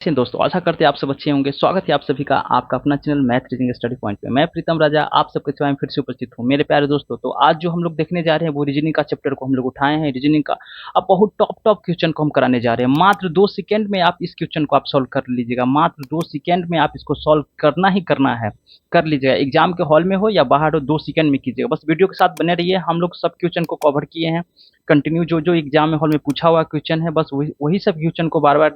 दोस्तों आशा करते हैं आप सब अच्छे होंगे। स्वागत है आप सभी का आपका अपना channel math reasoning study point पे। मैं प्रीतम राजा आप सबके सेवा में फिर से उपस्थित हूँ। मेरे प्यारे दोस्तों, तो आज जो हम लोग देखने जा रहे हैं वो रीजनिंग का चैप्टर को हम लोग उठाए हैं। रीजनिंग का अब बहुत टॉप क्वेश्चन को हम कराने जा रहे हैं। मात्र 2 सेकंड में आप इस क्वेश्चन को आप सॉल्व कर लीजिएगा। मात्र 2 सेकंड में आप इसको सॉल्व करना ही करना है, कर लीजिएगा। एग्जाम के हॉल में हो या बाहर हो, 2 सेकंड में कीजिएगा। बस वीडियो के साथ बने रहिए। हम लोग सब क्वेश्चन को कवर किए हैं कंटिन्यू। जो जो एग्जाम में हॉल में पूछा हुआ क्वेश्चन है, बस वही सब क्वेश्चन को बार बार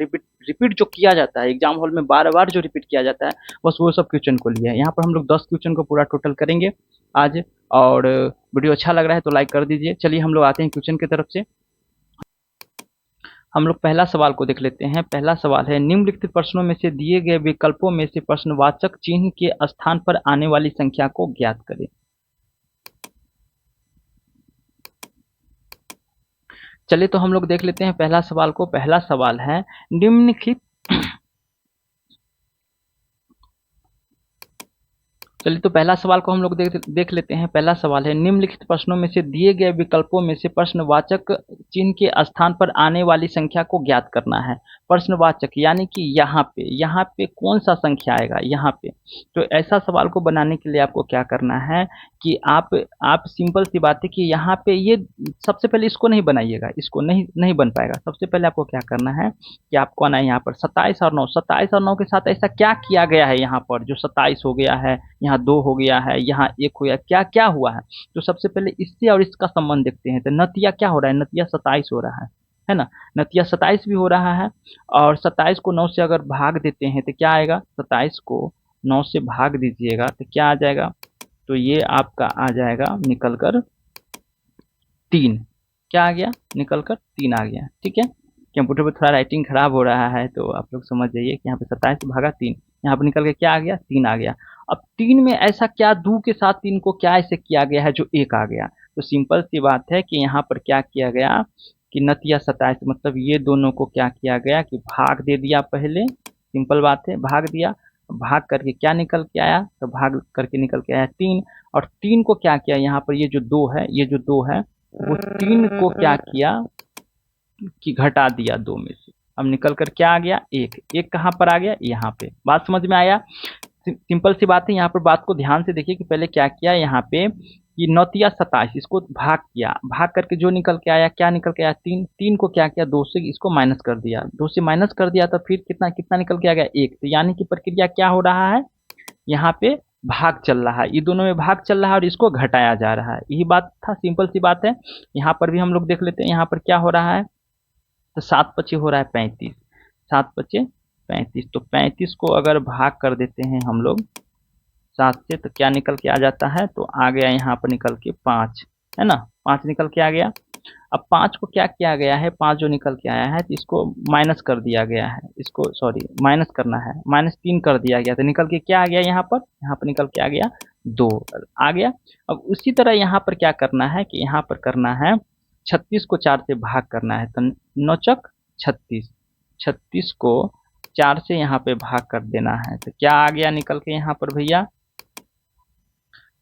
रिपीट जो किया जाता है एग्जाम हॉल में, बार बार जो रिपीट किया जाता है, बस वो सब क्वेश्चन को लिया है। यहाँ पर हम लोग 10 क्वेश्चन को पूरा टोटल करेंगे आज। और वीडियो अच्छा लग रहा है तो लाइक कर दीजिए। चलिए हम लोग आते हैं क्वेश्चन की तरफ से। हम लोग पहला सवाल को देख लेते हैं। पहला सवाल है, निम्नलिखित प्रश्नों में से दिए गए विकल्पों में से प्रश्नवाचक चिन्ह के स्थान पर आने वाली संख्या को ज्ञात करें। चलिए तो हम लोग देख लेते हैं पहला सवाल को। पहला सवाल है, निम्नलिखित चलिए तो पहला सवाल को हम लोग देख लेते हैं। पहला सवाल है, निम्नलिखित प्रश्नों में से दिए गए विकल्पों में से प्रश्नवाचक चिन्ह के स्थान पर आने वाली संख्या को ज्ञात करना है। प्रश्नवाचक यानी कि यहाँ पे कौन सा संख्या आएगा यहाँ पे। तो ऐसा सवाल को बनाने के लिए आपको क्या करना है कि आप सिंपल सी बात है कि यहाँ पे ये सबसे पहले इसको नहीं बनाइएगा, इसको नहीं नहीं बन पाएगा। सबसे पहले आपको क्या करना है कि आपको आना है यहाँ पर 27 और 9। 27 और 9 के साथ ऐसा क्या किया गया है यहाँ पर, जो 27 हो गया है, यहाँ 2 हो गया है, यहाँ 1 हो गया, क्या क्या हुआ है। तो सबसे पहले इससे और इसका संबंध देखते हैं। तो नतिया क्या हो रहा है, नतिया 27 हो रहा है ना। नतिया 27 भी हो रहा है। और 27 को 9 से अगर भाग देते हैं तो क्या आएगा, 27 को 9 से भाग दीजिएगा तो क्या आ जाएगा, तो ये आपका आ जाएगा निकल कर 3। क्या आ गया, निकल कर 3 आ गया। ठीक है, कंप्यूटर पे थोड़ा राइटिंग खराब हो रहा है तो आप लोग समझ जाइए कि यहाँ पे 27 भागा 3, यहाँ पर निकल के क्या आ गया, 3 आ गया। अब 3 में ऐसा क्या, 2 के साथ 3 को क्या ऐसे किया गया है जो 1 आ गया। तो सिंपल सी बात है कि यहाँ पर क्या किया गया कि नतिया 27 मतलब ये दोनों को क्या किया गया कि भाग दे दिया। पहले सिंपल बात है, भाग दिया। भाग करके क्या निकल के आया, तो भाग करके निकल के आया 3। और 3 को क्या किया, यहाँ पर ये जो 2 है, ये जो 2 है वो 3 को क्या किया कि घटा दिया 2 में से। अब निकल कर क्या आ गया, 1। 1 कहाँ पर आ गया, यहाँ पे। बात समझ में आया। सिंपल सी बात है। यहाँ पर बात को ध्यान से देखिए कि पहले क्या किया यहाँ पे कि नौतिया 27 इसको भाग किया। भाग करके जो निकल के आया, क्या निकल के आया, 3। 3 को क्या किया, 2 से इसको माइनस कर दिया। 2 से माइनस कर दिया तो फिर कितना कितना निकल के आ गया, 1। तो यानी कि प्रक्रिया क्या हो रहा है, यहाँ पे भाग चल रहा है। ये दोनों में भाग चल रहा है और इसको घटाया जा रहा है। यही बात था, सिंपल सी बात है। यहाँ पर भी हम लोग देख लेते हैं यहाँ पर क्या हो रहा है। तो 7 पचे हो रहा है 35। 7 पचे 35। तो 35 को अगर भाग कर देते हैं हम लोग 7 से तो क्या निकल के आ जाता है, तो आ गया यहाँ पर निकल के 5, है ना। 5 निकल के आ गया। अब 5 को क्या किया गया है, 5 जो निकल के आया है तो इसको माइनस कर दिया गया है। इसको सॉरी माइनस करना है, -3 कर दिया गया। तो निकल के क्या आ गया यहाँ पर निकल के आ गया 2 आ गया। अब उसी तरह यहाँ पर क्या करना है कि यहाँ पर करना है 36 को 4 से भाग करना है। तो 9 चक 36, 36 को 4 से यहाँ पे भाग कर देना है। तो क्या आ गया निकल के यहाँ पर भैया,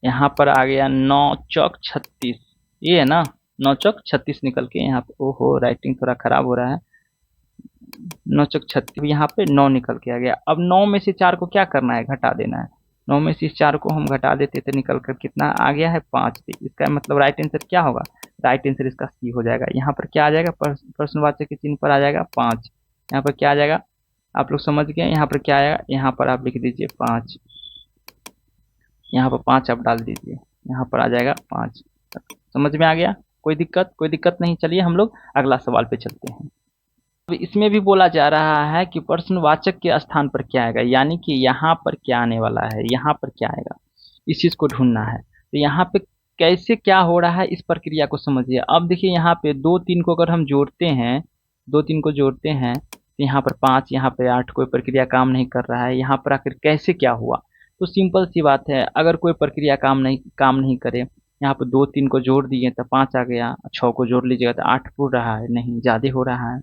यहाँ पर आ गया 9 चौक 36। ये है ना, 9 चौक 36 निकल के यहाँ पे, ओहो राइटिंग थोड़ा खराब हो रहा है। 9 चौक 36, यहाँ पे 9 निकल के आ गया। अब 9 में से 4 को क्या करना है, घटा देना है। 9 में से 4 को हम घटा देते तो निकल कर कितना आ गया है, 5। इसका मतलब राइट आंसर क्या होगा, राइट आंसर इसका सी हो जाएगा। यहाँ पर क्या आ जाएगा, प्रश्नवाचक के चिन्ह पर आ जाएगा 5। यहाँ पर क्या आ जाएगा, आप लोग समझ गए। यहाँ पर क्या आएगा, यहाँ पर आप लिख दीजिए 5। यहाँ पर 5 आप डाल दीजिए, यहाँ पर आ जाएगा 5। समझ में आ गया, कोई दिक्कत नहीं। चलिए हम लोग अगला सवाल पे चलते हैं। अब इसमें भी बोला जा रहा है कि प्रश्नवाचक के स्थान पर क्या आएगा, यानी कि यहाँ पर क्या आने वाला है, यहाँ पर क्या आएगा, इस चीज को ढूंढना है। तो यहाँ पे कैसे क्या हो रहा है, इस प्रक्रिया को समझिए। अब देखिए यहाँ पे 2 3 को अगर हम जोड़ते हैं, 2 3 को जोड़ते हैं तो यहाँ पर 5, यहाँ पे 8, कोई प्रक्रिया काम नहीं कर रहा है। यहाँ पर आखिर कैसे क्या हुआ, तो सिंपल सी बात है, अगर कोई प्रक्रिया काम नहीं करे, यहाँ पर 2 3 को जोड़ दिए तो 5 आ गया। 6 को जोड़ लीजिएगा तो 8 पूर रहा है, नहीं ज़्यादा हो रहा है।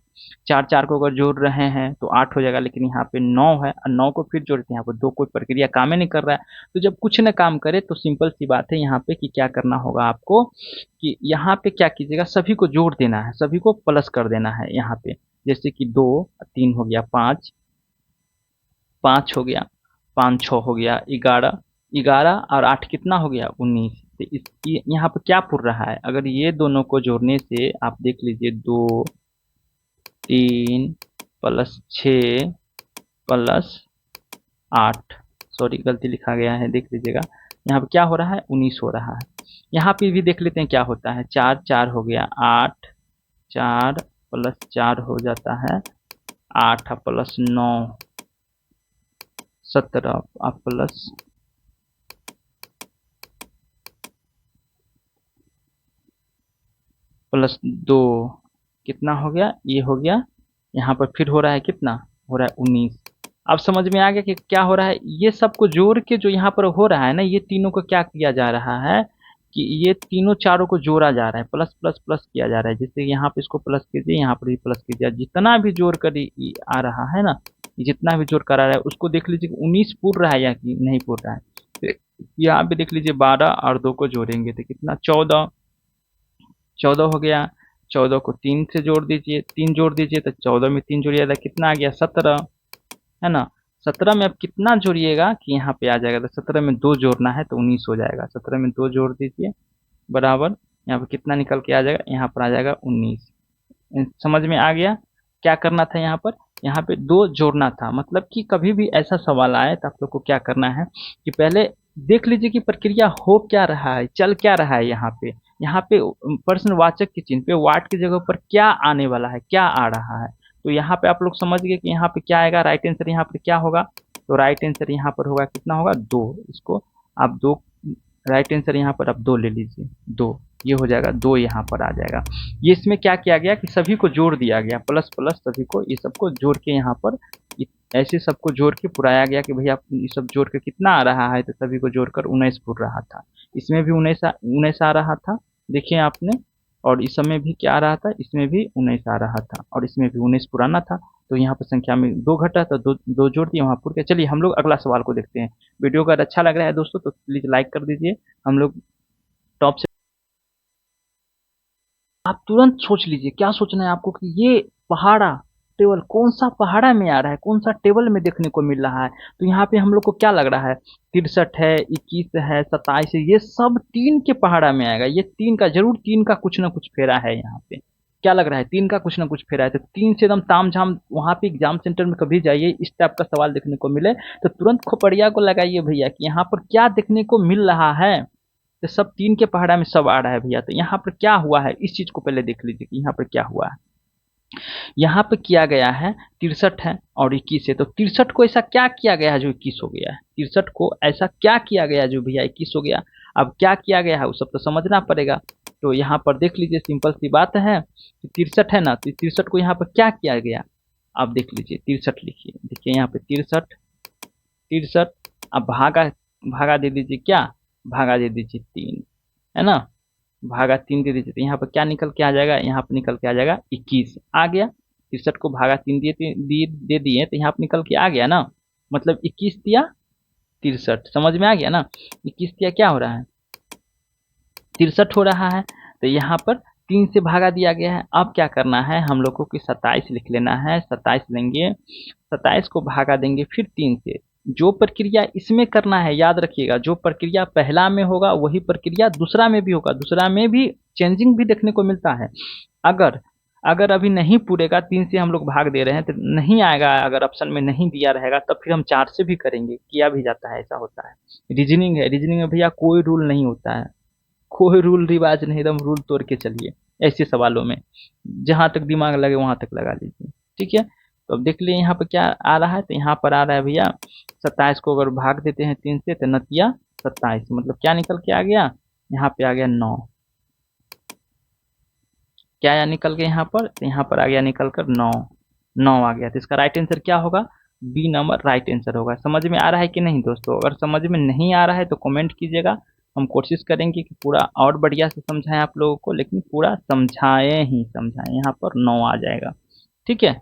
4 4 को अगर जोड़ रहे हैं तो 8 हो जाएगा, लेकिन यहाँ पे 9 है और 9 को फिर जोड़ते हैं, यहाँ पर 2 कोई प्रक्रिया काम ही नहीं कर रहा है। तो जब कुछ न काम करे तो सिंपल सी बात है यहाँ पे कि क्या करना होगा आपको कि यहाँ पे क्या कीजिएगा, सभी को जोड़ देना है, सभी को प्लस कर देना है। यहाँ पे जैसे कि 2 3 हो गया 5, 5 हो गया, 5 6 हो गया 11, 11 और 8 कितना हो गया 19। तो इसकी यहाँ पर क्या पुर रहा है, अगर ये दोनों को जोड़ने से आप देख लीजिए 2 3 प्लस 6 प्लस 8, सॉरी गलती लिखा गया है देख लीजिएगा, यहाँ पे क्या हो रहा है 19 हो रहा है। यहाँ पे भी देख लेते हैं क्या होता है, 4 4 हो गया 8, 4 प्लस 4 हो जाता है 8 प्लस 9 17 प्लस 2 कितना हो गया, ये हो गया। यहाँ पर फिर हो रहा है कितना, हो रहा है 19। अब समझ में आ गया कि क्या हो रहा है, ये सबको जोड़ के जो यहाँ पर हो रहा है ना, ये तीनों को क्या किया जा रहा है कि ये तीनों चारों को जोड़ा जा रहा है, प्लस प्लस प्लस किया जा रहा है। जैसे यहाँ पे इसको प्लस कीजिए, यहाँ पर भी प्लस कीजिए, जितना भी जोड़ कर आ रहा है ना, जितना भी जोड़ कर आ रहा है उसको देख लीजिए 19 पूर रहा है या कि नहीं पूर रहा है। तो यहाँ पे देख लीजिए 12 और 2 को जोड़ेंगे तो कितना 14, 14 हो गया। 14 को 3 से जोड़ दीजिए, 3 जोड़ दीजिए तो 14 में 3 जोड़िएगा तो कितना आ गया 17, है ना। 17 में अब कितना जोड़िएगा कि यहाँ पे आ जाएगा, तो 17 में 2 जोड़ना है तो 19 हो जाएगा। 17 में 2 जोड़ दीजिए बराबर, यहाँ पे कितना निकल के आ जाएगा, यहाँ पर आ जाएगा 19। समझ में आ गया क्या करना था, यहाँ पे 2 जोड़ना था। मतलब कि कभी भी ऐसा सवाल आए तो आप लोग को क्या करना है कि पहले देख लीजिए कि प्रक्रिया हो क्या रहा है, चल क्या रहा है। यहाँ पे प्रश्नवाचक के चिन्ह पे वाट की जगह पर क्या आने वाला है, क्या आ रहा है। तो यहाँ पे आप लोग समझ गए कि यहाँ पे क्या आएगा, राइट आंसर यहाँ पे क्या होगा। तो राइट आंसर यहाँ पर होगा कितना होगा 2। इसको आप 2, राइट आंसर यहाँ पर आप 2 ले लीजिए, 2 ये हो जाएगा, 2 यहाँ पर आ जाएगा। ये इसमें क्या किया गया कि सभी को जोड़ दिया गया, प्लस प्लस सभी को, ये सबको जोड़ के यहाँ पर ऐसे सबको जोड़ के पुराया गया कि भैया ये सब जोड़ के कितना आ रहा है, तो सभी को जोड़कर 19 पुर रहा था। इसमें भी 19 आ रहा था, देखिए आपने। और इस समय भी क्या आ रहा था, इसमें भी 19 आ रहा था और इसमें भी 19 पुराना था। तो यहाँ पर संख्या में 2 घटा तो 2 जोड़ दिए वहाँ पुर के। चलिए हम लोग अगला सवाल को देखते हैं। वीडियो अगर अच्छा लग रहा है दोस्तों तो प्लीज़ लाइक कर दीजिए। हम लोग टॉप से, आप तुरंत सोच लीजिए क्या सोचना है आपको कि ये पहाड़ा टेबल कौन सा पहाड़ा में आ रहा है, कौन सा टेबल में देखने को मिल रहा है। तो यहाँ पे हम लोग को क्या लग रहा है, 63 है, 21 है, 27 है, ये सब 3 के पहाड़ा में आएगा। ये 3 का जरूर, 3 का कुछ ना कुछ फेरा है यहाँ पे। क्या लग रहा है, 3 का कुछ ना कुछ फेरा है। तो 3 से एकदम ताम झाम, वहाँ पे एग्जाम सेंटर में कभी जाइए इस टाइप का सवाल देखने को मिले तो तुरंत खोपड़िया को लगाइए भैया कि यहाँ पर क्या देखने को मिल रहा है। तो सब 3 के पहाड़ा में सब आ रहा है भैया। तो यहाँ पर क्या हुआ है, इस चीज को पहले देख लीजिए कि यहाँ पर क्या हुआ है। यहाँ पे किया गया है 63 है और 21 है, तो 63 को ऐसा क्या किया गया है जो 21 हो गया है। 63 को ऐसा क्या किया गया जो भैया 21 हो गया। अब क्या किया गया है वो सब तो समझना पड़ेगा। तो यहाँ पर देख लीजिए, सिंपल सी बात है कि 63 है ना, तो 63 को यहाँ पर क्या किया गया। आप देख लीजिए 63 लिखिए, देखिए यहाँ पे 63, 63 अब भागा, भागा दे दीजिए क्या, भागा दे दीजिए 3, है ना। भागा 3 दे दीजिए तो यहाँ पर क्या निकल के आ जाएगा, यहाँ पर निकल के आ जाएगा 21 आ गया। 63 को भागा 3 दे दिए तो यहाँ पर निकल के आ गया ना, मतलब 21 दिया 63, समझ में आ गया ना। 21 दिया क्या हो रहा है 63 हो रहा है। तो यहाँ पर 3 से भागा दिया गया है। अब क्या करना है हम लोग को कि 27 लिख लेना है। 27 लेंगे, 27 को भागा देंगे फिर 3 से। जो प्रक्रिया इसमें करना है याद रखिएगा, जो प्रक्रिया पहला में होगा वही प्रक्रिया दूसरा में भी होगा। दूसरा में भी चेंजिंग भी देखने को मिलता है। अगर अगर अभी नहीं पूरेगा, 3 से हम लोग भाग दे रहे हैं तो नहीं आएगा, अगर ऑप्शन में नहीं दिया रहेगा तब फिर हम 4 से भी करेंगे, किया भी जाता है, ऐसा होता है। रीजनिंग है, रीजनिंग में भैया कोई रूल नहीं होता है, कोई रूल रिवाज नहीं, एकदम रूल तोड़ के चलिए ऐसे सवालों में। जहाँ तक दिमाग लगे वहाँ तक लगा लीजिए, ठीक है। तो अब देख लिए यहाँ पर क्या आ रहा है, तो यहाँ पर आ रहा है भैया 27 को अगर भाग देते हैं 3 से तो नतिया 27, मतलब क्या निकल के आ गया, यहाँ पे आ गया 9। क्या आया निकल के यहाँ पर, तो यहाँ पर आ गया निकल कर 9, 9 आ गया। तो इसका राइट आंसर क्या होगा, बी नंबर राइट आंसर होगा। समझ में आ रहा है कि नहीं दोस्तों। अगर समझ में नहीं आ रहा है तो कमेंट कीजिएगा, हम कोशिश करेंगे कि पूरा और बढ़िया से समझाएं आप लोगों को, लेकिन पूरा समझाएं ही समझाएं। यहाँ पर 9 आ जाएगा, ठीक है।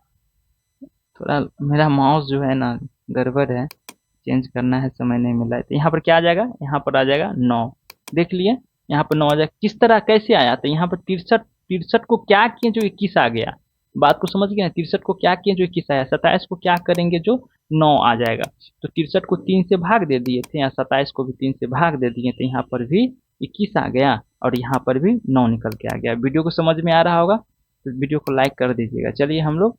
थोड़ा मेरा माउस जो है ना गड़बड़ है, चेंज करना है, समय नहीं मिला है। तो यहाँ पर क्या आ जाएगा, यहाँ पर आ जाएगा 9। देख लिए यहाँ पर 9 आ जाएगा। किस तरह कैसे आया, तो यहाँ पर 63 को क्या किए जो 21 आ गया। बात को समझ गए, 63 को क्या किए जो 21 आया। 27 को क्या करेंगे जो 9 आ जाएगा। तो 63 को 3 से भाग दे दिए थे, यहाँ 27 को भी 3 से भाग दे दिए, तो यहाँ पर भी 21 आ गया और यहाँ पर भी 9 निकल के आ गया। वीडियो को समझ में आ रहा होगा तो वीडियो को लाइक कर दीजिएगा। चलिए हम लोग